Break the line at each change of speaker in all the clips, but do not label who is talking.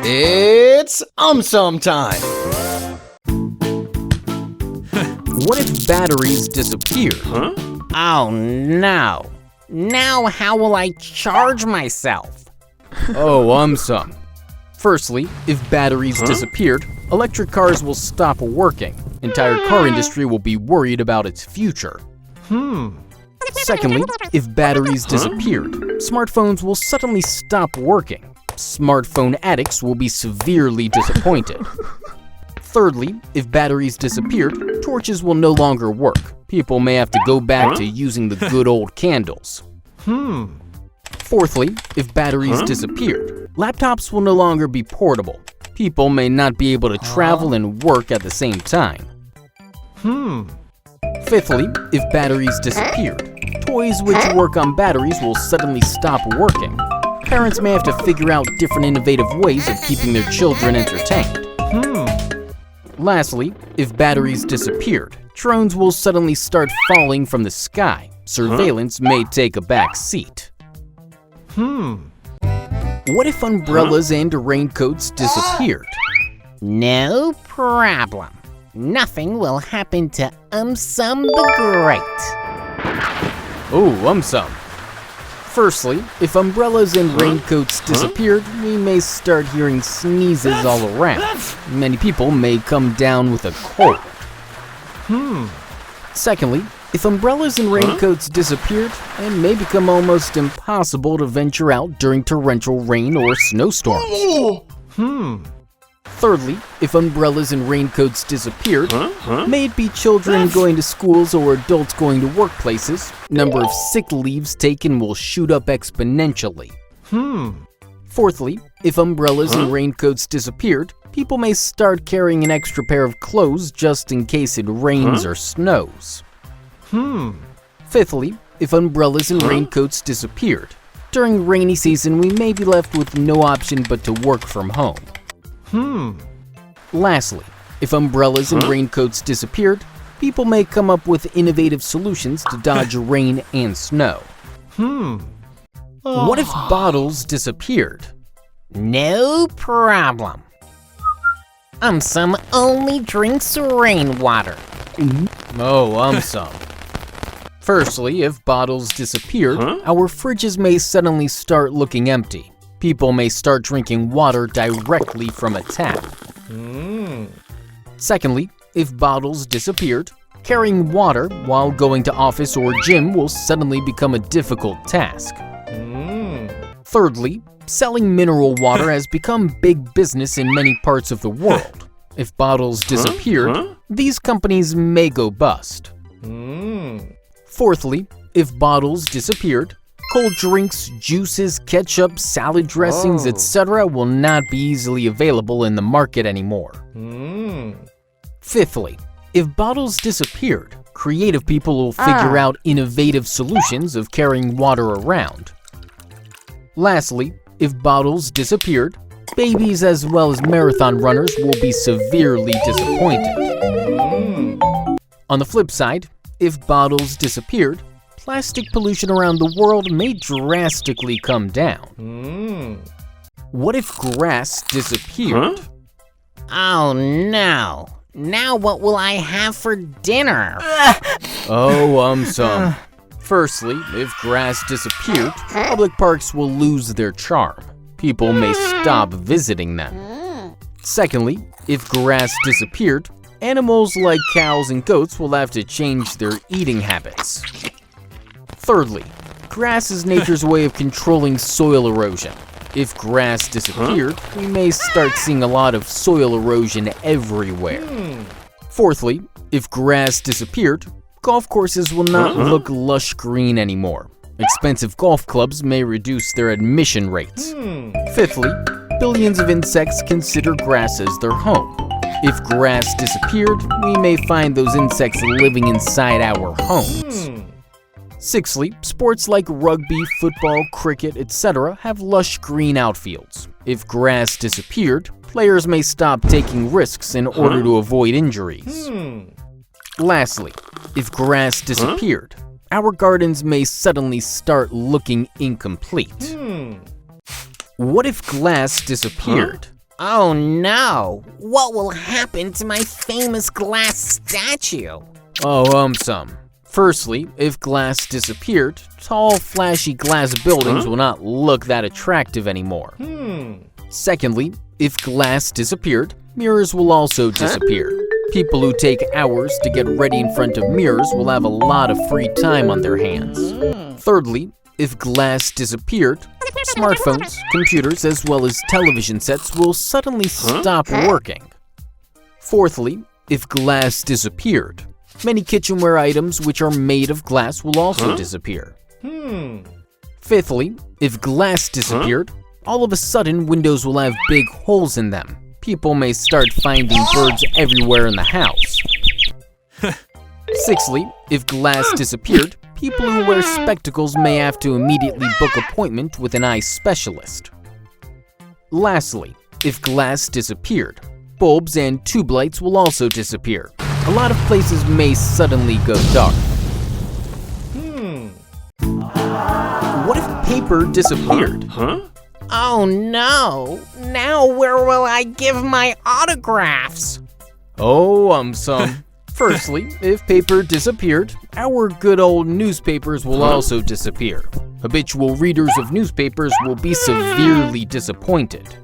It's AumSum time! What if batteries disappear?
Oh no! Now how will I charge myself?
Oh, AumSum. Firstly, if batteries disappeared, electric cars will stop working. Entire car industry will be worried about its future. Secondly, if batteries disappeared, smartphones will suddenly stop working. Smartphone addicts will be severely disappointed. Thirdly, if batteries disappeared, torches will no longer work. People may have to go back to using the good old candles. Fourthly, if batteries disappeared, laptops will no longer be portable. People may not be able to travel and work at the same time. Fifthly, if batteries disappeared, toys which work on batteries will suddenly stop working. Parents may have to figure out different innovative ways of keeping their children entertained. Lastly, if batteries disappeared, drones will suddenly start falling from the sky. Surveillance may take a back seat. What if umbrellas and raincoats disappeared?
No problem. Nothing will happen to AumSum the Great.
Oh, AumSum. Firstly, if umbrellas and raincoats disappeared, we may start hearing sneezes all around. Many people may come down with a cold. Secondly, if umbrellas and raincoats disappeared, it may become almost impossible to venture out during torrential rain or snowstorms. Thirdly, if umbrellas and raincoats disappeared, may it be children going to schools or adults going to workplaces, number of sick leaves taken will shoot up exponentially. Fourthly, if umbrellas and raincoats disappeared, people may start carrying an extra pair of clothes just in case it rains or snows. Fifthly, if umbrellas and raincoats disappeared, during rainy season we may be left with no option but to work from home. Lastly, if umbrellas and raincoats disappeared, people may come up with innovative solutions to dodge rain and snow. What if bottles disappeared?
No problem. AumSum only drinks rainwater.
Oh, AumSum. Firstly, if bottles disappeared, our fridges may suddenly start looking empty. People may start drinking water directly from a tap. Secondly, if bottles disappeared, carrying water while going to office or gym will suddenly become a difficult task. Thirdly, selling mineral water has become big business in many parts of the world. If bottles disappeared, these companies may go bust. Fourthly, if bottles disappeared, cold drinks, juices, ketchup, salad dressings, etc. will not be easily available in the market anymore. Fifthly, if bottles disappeared, creative people will figure out innovative solutions of carrying water around. Lastly, if bottles disappeared, babies as well as marathon runners will be severely disappointed. On the flip side, if bottles disappeared, plastic pollution around the world may drastically come down. What if grass disappeared?
Oh no! Now what will I have for dinner?
Oh, AumSum. Firstly, if grass disappeared, public parks will lose their charm. People may stop visiting them. Secondly, if grass disappeared, animals like cows and goats will have to change their eating habits. Thirdly, grass is nature's way of controlling soil erosion. If grass disappeared, we may start seeing a lot of soil erosion everywhere. Fourthly, if grass disappeared, golf courses will not look lush green anymore. Expensive golf clubs may reduce their admission rates. Fifthly, billions of insects consider grass as their home. If grass disappeared, we may find those insects living inside our homes. Sixthly, sports like rugby, football, cricket, etc. have lush green outfields. If grass disappeared, players may stop taking risks in order to avoid injuries. Lastly, if grass disappeared, our gardens may suddenly start looking incomplete. What if glass disappeared?
Oh no! What will happen to my famous glass statue?
Oh, AumSum. Firstly, if glass disappeared, tall, flashy glass buildings will not look that attractive anymore. Secondly, if glass disappeared, mirrors will also disappear. People who take hours to get ready in front of mirrors will have a lot of free time on their hands. Thirdly, if glass disappeared, smartphones, computers, as well as television sets will suddenly stop working. Fourthly, if glass disappeared, many kitchenware items which are made of glass will also disappear. Fifthly, if glass disappeared, all of a sudden windows will have big holes in them. People may start finding birds everywhere in the house. Sixthly, if glass disappeared, people who wear spectacles may have to immediately book an appointment with an eye specialist. Lastly, if glass disappeared, bulbs and tube lights will also disappear. A lot of places may suddenly go dark. What if paper disappeared?
Oh no! Now where will I give my autographs?
Oh, AumSum. Firstly, if paper disappeared, our good old newspapers will also disappear. Habitual readers of newspapers will be severely disappointed.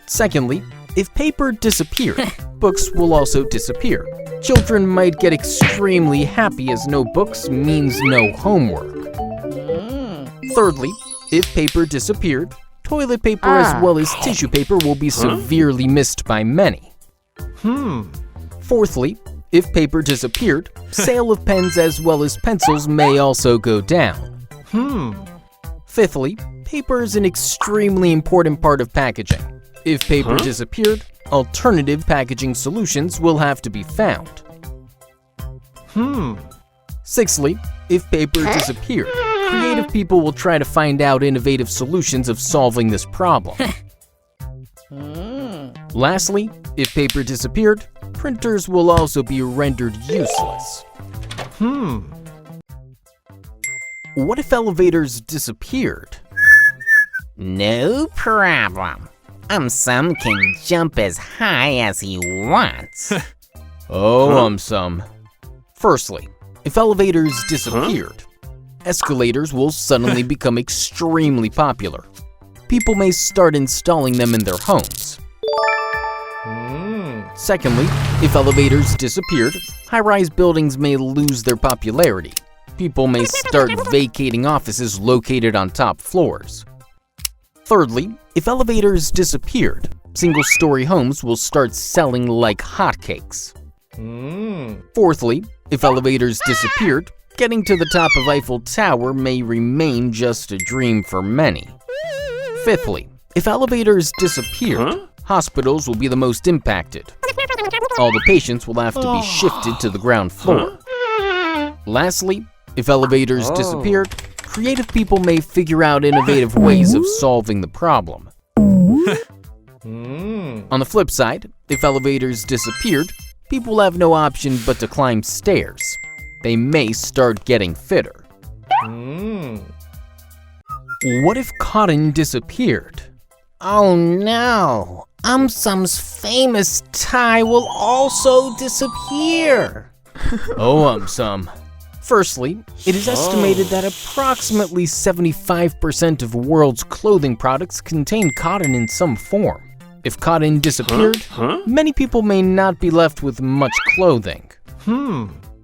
Secondly, if paper disappeared, books will also disappear. Children might get extremely happy as no books means no homework. Thirdly, if paper disappeared, toilet paper as well as tissue paper will be severely missed by many. Fourthly, if paper disappeared, sale of pens as well as pencils may also go down. Fifthly, paper is an extremely important part of packaging. If paper disappeared, alternative packaging solutions will have to be found. Sixthly, if paper disappeared, creative people will try to find out innovative solutions of solving this problem. Lastly, if paper disappeared, printers will also be rendered useless. What if elevators disappeared?
No problem. AumSum can jump as high as he wants.
Oh, AumSum. Firstly, if elevators disappeared, escalators will suddenly become extremely popular. People may start installing them in their homes. Secondly, if elevators disappeared, high-rise buildings may lose their popularity. People may start vacating offices located on top floors. Thirdly, if elevators disappeared, single-story homes will start selling like hotcakes. Fourthly, if elevators disappeared, getting to the top of Eiffel Tower may remain just a dream for many. Fifthly, if elevators disappeared, hospitals will be the most impacted. All the patients will have to be shifted to the ground floor. Lastly, if elevators disappeared, creative people may figure out innovative ways of solving the problem. On the flip side, if elevators disappeared, people have no option but to climb stairs. They may start getting fitter. What if cotton disappeared?
Oh no! AumSum's famous tie will also disappear.
Oh, AumSum. Firstly, it is estimated that approximately 75% of the world's clothing products contain cotton in some form. If cotton disappeared, many people may not be left with much clothing.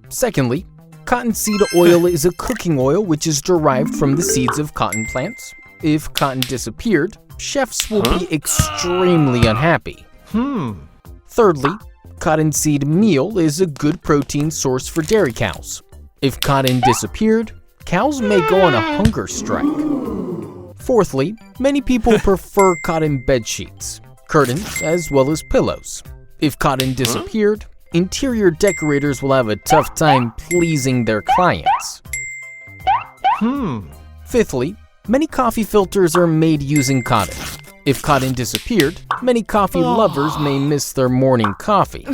Secondly, cottonseed oil is a cooking oil which is derived from the seeds of cotton plants. If cotton disappeared, chefs will be extremely unhappy. Thirdly, cottonseed meal is a good protein source for dairy cows. If cotton disappeared, cows may go on a hunger strike. Fourthly, many people prefer cotton bed sheets, curtains, as well as pillows. If cotton disappeared, interior decorators will have a tough time pleasing their clients. Fifthly, many coffee filters are made using cotton. If cotton disappeared, many coffee lovers may miss their morning coffee.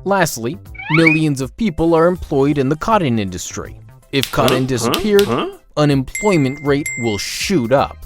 Lastly, millions of people are employed in the cotton industry. If cotton disappeared, unemployment rate will shoot up.